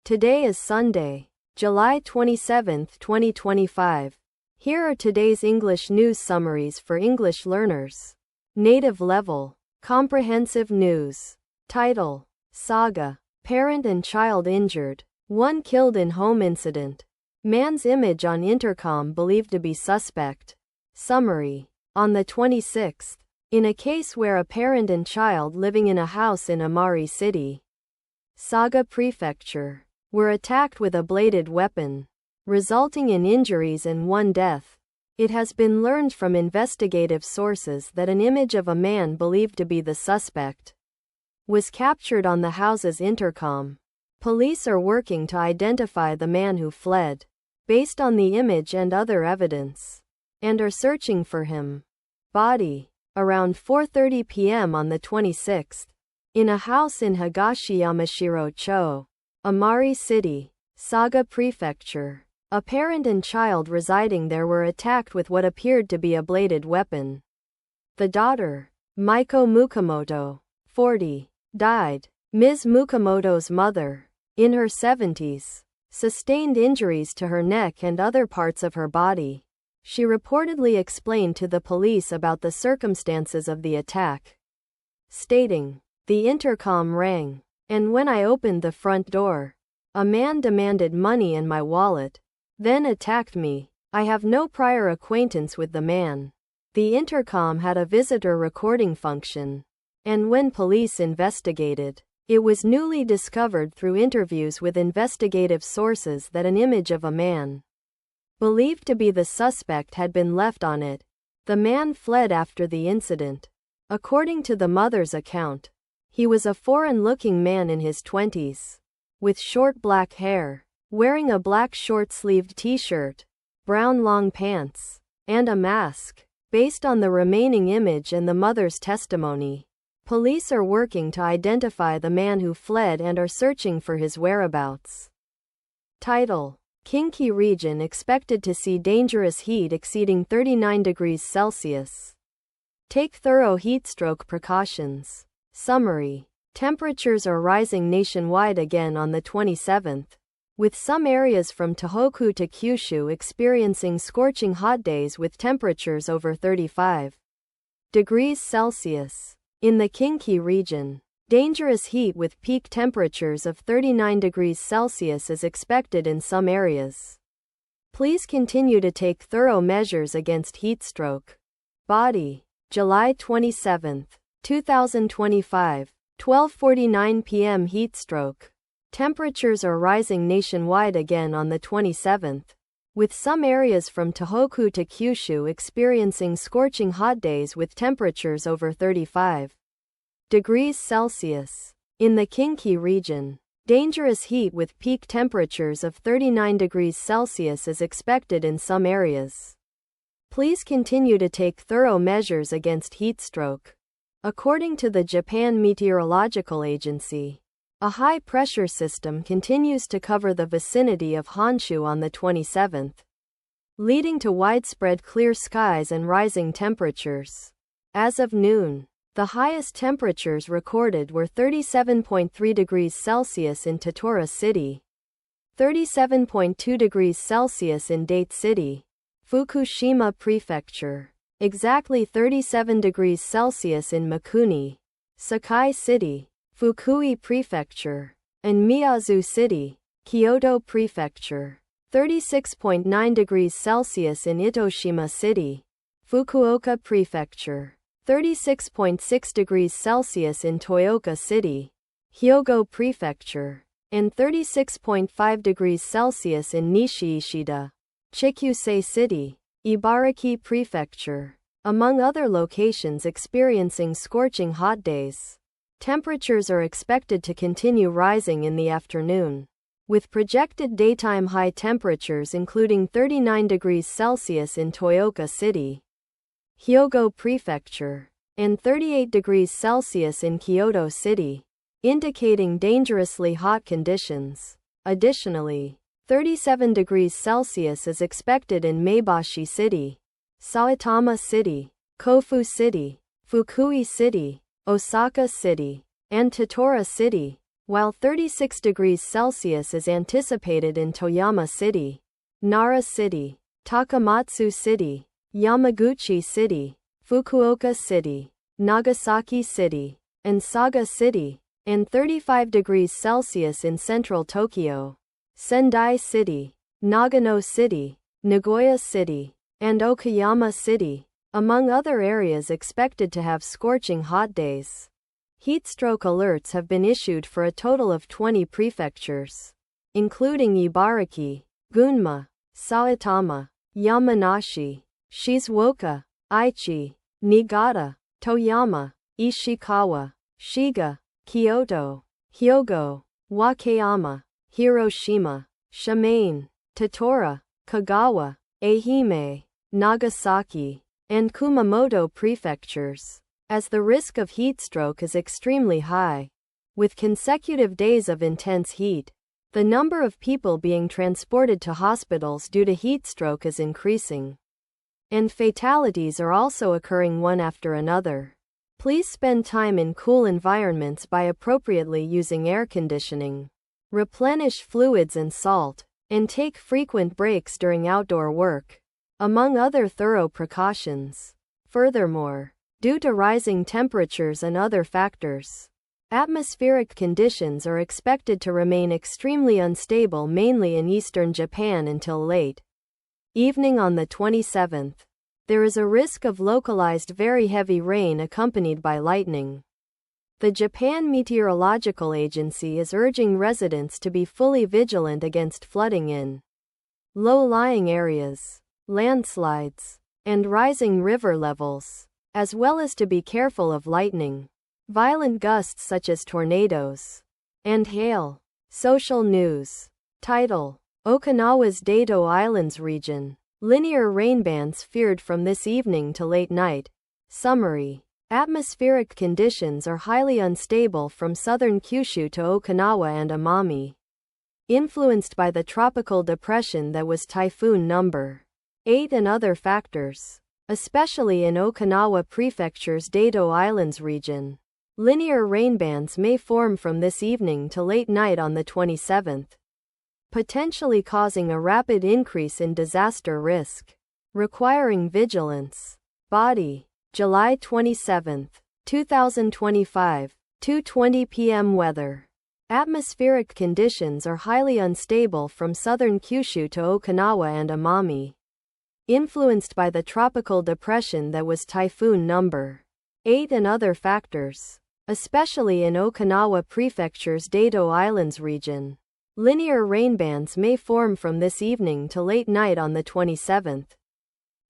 Today is Sunday, July 27, 2025. Here are today's English news summaries for English learners. Native level. Comprehensive news. Title. Saga. Parent and child injured. One killed in home incident. Man's image on intercom believed to be suspect. Summary. On the 26th, in a case where a parent and child living in a house in Amari City, Saga Prefecture, were attacked with a bladed weapon, resulting in injuries and one death. It has been learned from investigative sources that an image of a man believed to be the suspect was captured on the house's intercom. Police are working to identify the man who fled, based on the image and other evidence, and are searching for him. Body. Around 4:30 p.m. on the 26th, in a house in Higashiyamashiro-cho, Amari City, Saga Prefecture, a parent and child residing there were attacked with what appeared to be a bladed weapon. The daughter, Maiko Mukamoto, 40, died. Ms. Mukamoto's mother, in her 70s, sustained injuries to her neck and other parts of her body. She reportedly explained to the police about the circumstances of the attack, stating, "The intercom rang, and when I opened the front door, a man demanded money and my wallet, then attacked me. I have no prior acquaintance with the man." The intercom had a visitor recording function, and when police investigated, it was newly discovered through interviews with investigative sources that an image of a man believed to be the suspect had been left on it. The man fled after the incident. According to the mother's account, he was a foreign-looking man in his 20s, with short black hair, wearing a black short-sleeved t-shirt, brown long pants, and a mask. Based on the remaining image and the mother's testimony, police are working to identify the man who fled and are searching for his whereabouts. Title. Kinki region expected to see dangerous heat exceeding 39 degrees Celsius. Take thorough heatstroke precautions. Summary. Temperatures are rising nationwide again on the 27th, with some areas from Tohoku to Kyushu experiencing scorching hot days with temperatures over 35 degrees Celsius. In the Kinki region, dangerous heat with peak temperatures of 39 degrees Celsius is expected in some areas. Please continue to take thorough measures against heatstroke. Body. July 27, 2025, 12:49 p.m. Heatstroke. Temperatures are rising nationwide again on the 27th, with some areas from Tohoku to Kyushu experiencing scorching hot days with temperatures over 35 degrees Celsius. In the Kinki region, dangerous heat with peak temperatures of 39 degrees Celsius is expected in some areas. Please continue to take thorough measures against heatstroke. According to the Japan Meteorological Agency, a high-pressure system continues to cover the vicinity of Honshu on the 27th, leading to widespread clear skies and rising temperatures. As of noon, the highest temperatures recorded were 37.3 degrees Celsius in Tottori City, 37.2 degrees Celsius in Date City, Fukushima Prefecture, exactly 37 degrees Celsius in Mikuni, Sakai City, Fukui Prefecture, and Miyazu City, Kyoto Prefecture, 36.9 degrees Celsius in Itoshima City, Fukuoka Prefecture, 36.6 degrees Celsius in Toyoka City, Hyogo Prefecture, and 36.5 degrees Celsius in Nishi-Ishida, Chikyusei City, Ibaraki Prefecture, among other locations experiencing scorching hot days. Temperatures are expected to continue rising in the afternoon, with projected daytime high temperatures including 39 degrees Celsius in Toyoka City, Hyogo Prefecture, and 38 degrees Celsius in Kyoto City, indicating dangerously hot conditions. Additionally, 37 degrees Celsius is expected in Maebashi City, Saitama City, Kofu City, Fukui City, Osaka City, and Tottori City. while 36 degrees Celsius is anticipated in Toyama City, Nara City, Takamatsu City, Yamaguchi City, Fukuoka City, Nagasaki City, and Saga City, and 35 degrees Celsius in central Tokyo, Sendai City, Nagano City, Nagoya City, and Okayama City, among other areas expected to have scorching hot days. Heatstroke alerts have been issued for a total of 20 prefectures, including Ibaraki, Gunma, Saitama, Yamanashi, Shizuoka, Aichi, Niigata, Toyama, Ishikawa, Shiga, Kyoto, Hyogo, Wakayama, Hiroshima, Shimane, Tottori, Kagawa, Ehime, Nagasaki, and Kumamoto prefectures, as the risk of heatstroke is extremely high. With consecutive days of intense heat, the number of people being transported to hospitals due to heatstroke is increasing, and fatalities are also occurring one after another. Please spend time in cool environments by appropriately using air conditioning. Replenish fluids and salt, and take frequent breaks during outdoor work, among other thorough precautions. Furthermore, due to rising temperatures and other factors, atmospheric conditions are expected to remain extremely unstable mainly in eastern Japan until late evening on the 27th. There is a risk of localized very heavy rain accompanied by lightning. The Japan Meteorological Agency is urging residents to be fully vigilant against flooding in low-lying areas, landslides, and rising river levels, as well as to be careful of lightning, violent gusts such as tornadoes, and hail. Social news. Title: Okinawa's Daito Islands region. Linear rain bands feared from this evening to late night. Summary: atmospheric conditions are highly unstable from southern Kyushu to Okinawa and Amami, influenced by the tropical depression that was Typhoon number 8 and other factors, especially in Okinawa Prefecture's Daito Islands region. Linear rain bands may form from this evening to late night on the 27th, potentially causing a rapid increase in disaster risk, requiring vigilance. Body: July 27, 2025, 2:20 p.m. Weather. Atmospheric conditions are highly unstable from southern Kyushu to Okinawa and Amami, influenced by the tropical depression that was Typhoon number 8 and other factors, especially in Okinawa Prefecture's Daito Islands region. Linear rain bands may form from this evening to late night on the 27th,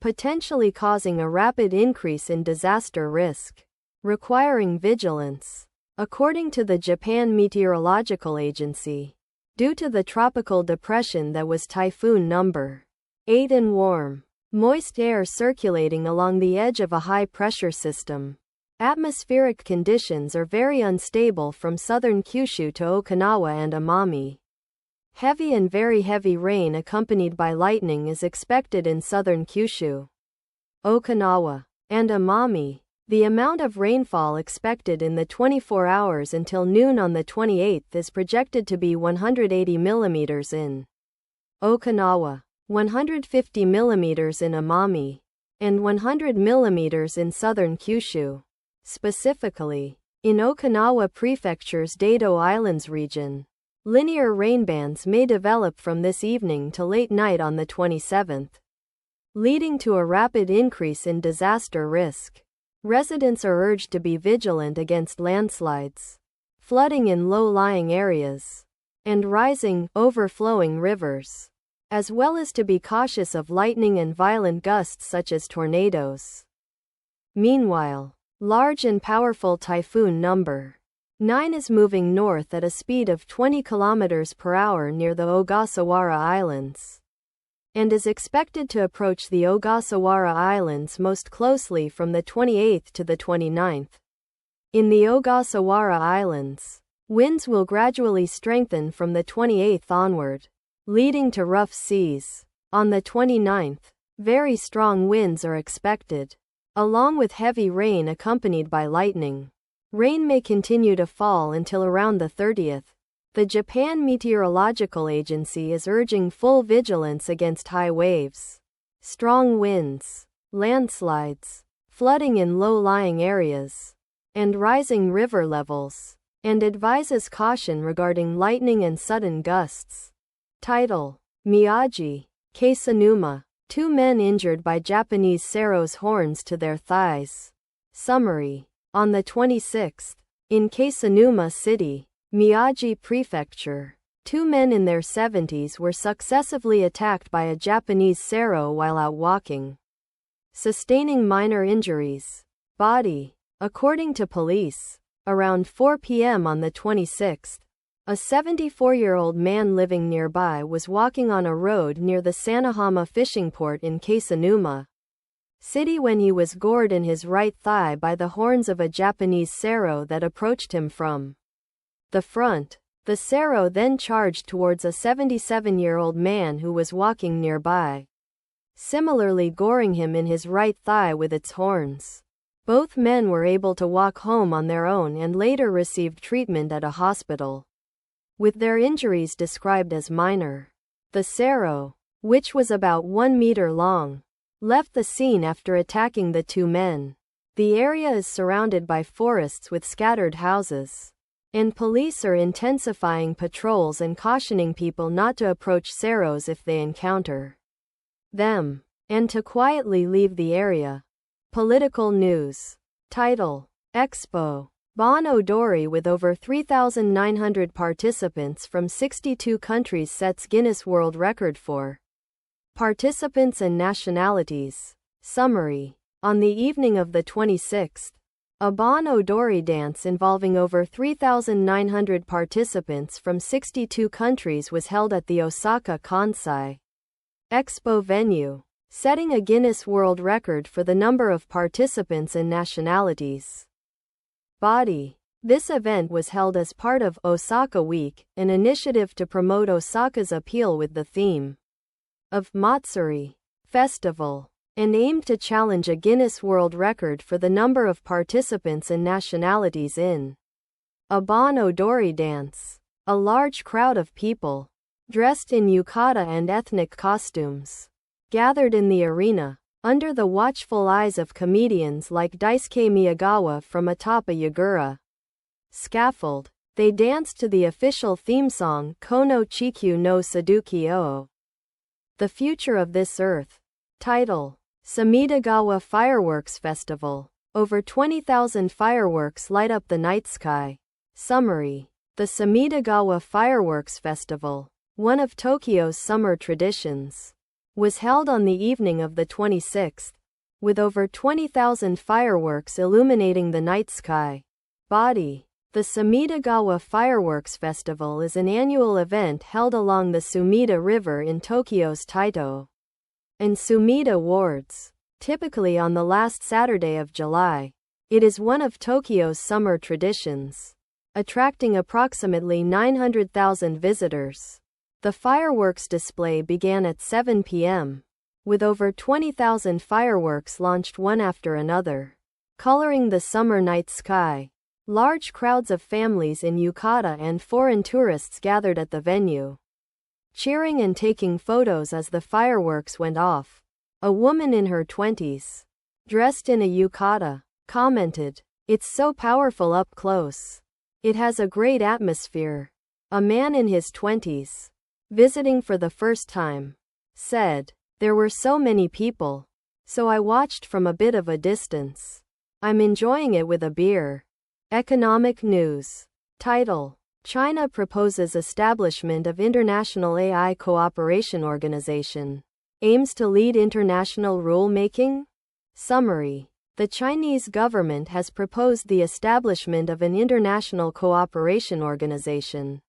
potentially causing a rapid increase in disaster risk, requiring vigilance. According to the Japan Meteorological Agency, due to the tropical depression that was Typhoon number 8 and warm, moist air circulating along the edge of a high-pressure system, atmospheric conditions are very unstable from southern Kyushu to Okinawa and Amami. Heavy and very heavy rain accompanied by lightning is expected in southern Kyushu, Okinawa, and Amami. The amount of rainfall expected in the 24 hours until noon on the 28th is projected to be 180 mm in Okinawa, 150 mm in Amami, and 100 mm in southern Kyushu. Specifically, in Okinawa Prefecture's Daito Islands region, linear rain bands may develop from this evening to late night on the 27th, leading to a rapid increase in disaster risk. Residents are urged to be vigilant against landslides, flooding in low-lying areas, and rising, overflowing rivers, as well as to be cautious of lightning and violent gusts such as tornadoes. Meanwhile, large and powerful Typhoon number 9 is moving north at a speed of 20 km per hour near the Ogasawara Islands, and is expected to approach the Ogasawara Islands most closely from the 28th to the 29th. In the Ogasawara Islands, winds will gradually strengthen from the 28th onward, leading to rough seas. On the 29th, very strong winds are expected, along with heavy rain accompanied by lightning. Rain may continue to fall until around the 30th. The Japan Meteorological Agency is urging full vigilance against high waves, strong winds, landslides, flooding in low-lying areas, and rising river levels, and advises caution regarding lightning and sudden gusts. Title: Miyagi, Keisanuma. 2 men injured by Japanese sero's horns to their thighs. Summary: on the 26th, in Keisanuma City, Miyagi Prefecture, 2 men in their 70s were successively attacked by a Japanese sero while out walking, sustaining minor injuries. Body. According to police, around 4 p.m. on the 26th, a 74-year-old man living nearby was walking on a road near the Sanahama fishing port in Keisanuma City when he was gored in his right thigh by the horns of a Japanese sero that approached him from the front. The sero then charged towards a 77-year-old man who was walking nearby, similarly goring him in his right thigh with its horns. Both men were able to walk home on their own and later received treatment at a hospital, with their injuries described as minor. The sero, which was about 1 meter long, left the scene after attacking the 2 men. The area is surrounded by forests with scattered houses, and police are intensifying patrols and cautioning people not to approach seros if they encounter them, and to quietly leave the area. Political news. Title: Expo. Bon Odori with over 3,900 participants from 62 countries sets Guinness World Record for participants and nationalities. Summary: on the evening of the 26th, a Bon Odori dance involving over 3,900 participants from 62 countries was held at the Osaka Kansai Expo venue, setting a Guinness World Record for the number of participants and nationalities. Body. This event was held as part of Osaka Week, an initiative to promote Osaka's appeal with the theme of Matsuri Festival, and aimed to challenge a Guinness World Record for the number of participants and nationalities in a Bon Odori dance. A large crowd of people, dressed in yukata and ethnic costumes, gathered in the arena, under the watchful eyes of comedians like Daisuke Miyagawa from atop a yagura scaffold. They danced to the official theme song Kono Chikyu no Saduki o, The Future of This Earth. Title: Samidagawa Fireworks Festival. Over 20,000 fireworks light up the night sky. Summary: the Samidagawa Fireworks Festival, one of Tokyo's summer traditions, was held on the evening of the 26th, with over 20,000 fireworks illuminating the night sky. Body. The Samidagawa Fireworks Festival is an annual event held along the Sumida River in Tokyo's Taito and Sumida wards, typically on the last Saturday of July. It is one of Tokyo's summer traditions, attracting approximately 900,000 visitors. The fireworks display began at 7 p.m., with over 20,000 fireworks launched one after another, coloring the summer night sky. Large crowds of families in yukata and foreign tourists gathered at the venue, cheering and taking photos as the fireworks went off. A woman in her 20s, dressed in a yukata, commented, "It's so powerful up close. It has a great atmosphere." A man in his 20s, visiting for the first time, said, "There were so many people, so I watched from a bit of a distance. I'm enjoying it with a beer." Economic news. Title: China proposes establishment of International AI Cooperation Organization. Aims to lead international rule-making? Summary: the Chinese government has proposed the establishment of an international cooperation organization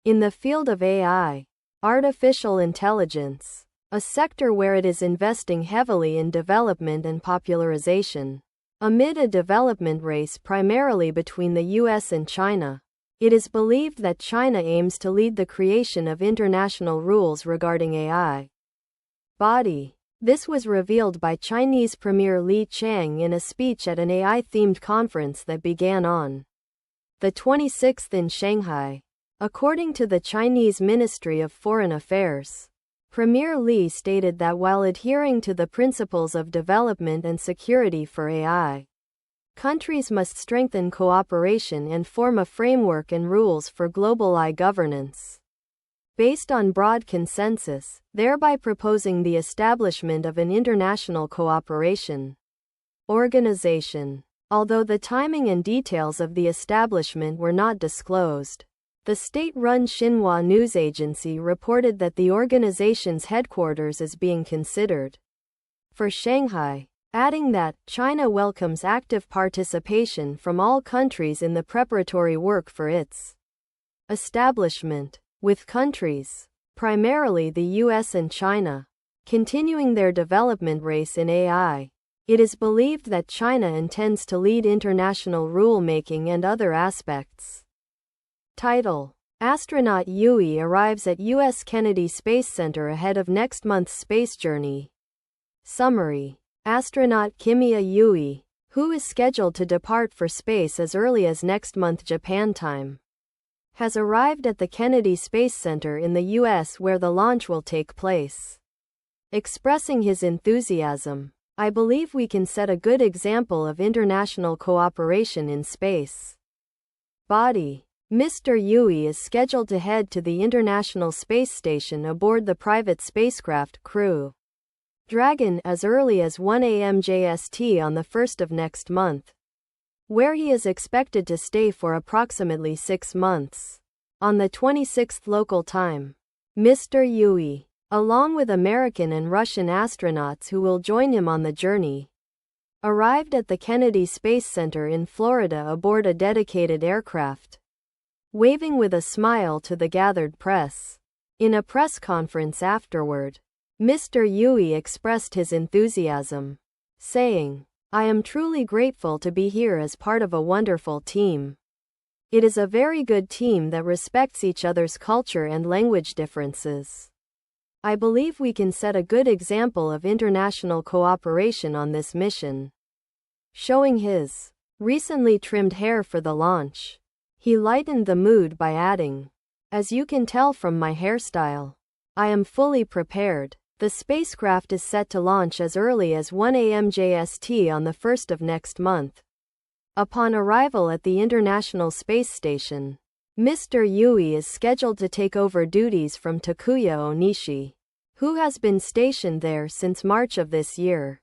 in the field of AI, artificial intelligence, a sector where it is investing heavily in development and popularization. Amid a development race primarily between the US and China, it is believed that China aims to lead the creation of international rules regarding AI. Body. This was revealed by Chinese Premier Li Qiang in a speech at an AI-themed conference that began on the 26th in Shanghai. According to the Chinese Ministry of Foreign Affairs, Premier Li stated that while adhering to the principles of development and security for AI, countries must strengthen cooperation and form a framework and rules for global AI governance based on broad consensus, thereby proposing the establishment of an international cooperation organization. Although the timing and details of the establishment were not disclosed, the state-run Xinhua news agency reported that the organization's headquarters is being considered for Shanghai, adding that China welcomes active participation from all countries in the preparatory work for its establishment, with countries, primarily the US and China, continuing their development race in AI. It is believed that China intends to lead international rule-making and other aspects. Title: Astronaut Yui arrives at U.S. Kennedy Space Center ahead of next month's space journey. Summary: Astronaut Kimiya Yui, who is scheduled to depart for space as early as next month Japan time, has arrived at the Kennedy Space Center in the U.S. where the launch will take place. Expressing his enthusiasm, "I believe we can set a good example of international cooperation in space." Body: Mr. Yui is scheduled to head to the International Space Station aboard the private spacecraft Crew Dragon as early as 1 a.m. JST on the 1st of next month, where he is expected to stay for approximately 6 months. On the 26th local time, Mr. Yui, along with American and Russian astronauts who will join him on the journey, arrived at the Kennedy Space Center in Florida aboard a dedicated aircraft, waving with a smile to the gathered press. In a press conference afterward, Mr. Yui expressed his enthusiasm, saying, "I am truly grateful to be here as part of a wonderful team. It is a very good team that respects each other's culture and language differences. I believe we can set a good example of international cooperation on this mission." Showing his recently trimmed hair for the launch, he lightened the mood by adding, "As you can tell from my hairstyle, I am fully prepared." The spacecraft is set to launch as early as 1 a.m. JST on the 1st of next month. Upon arrival at the International Space Station, Mr. Yui is scheduled to take over duties from Takuya Onishi, who has been stationed there since March of this year.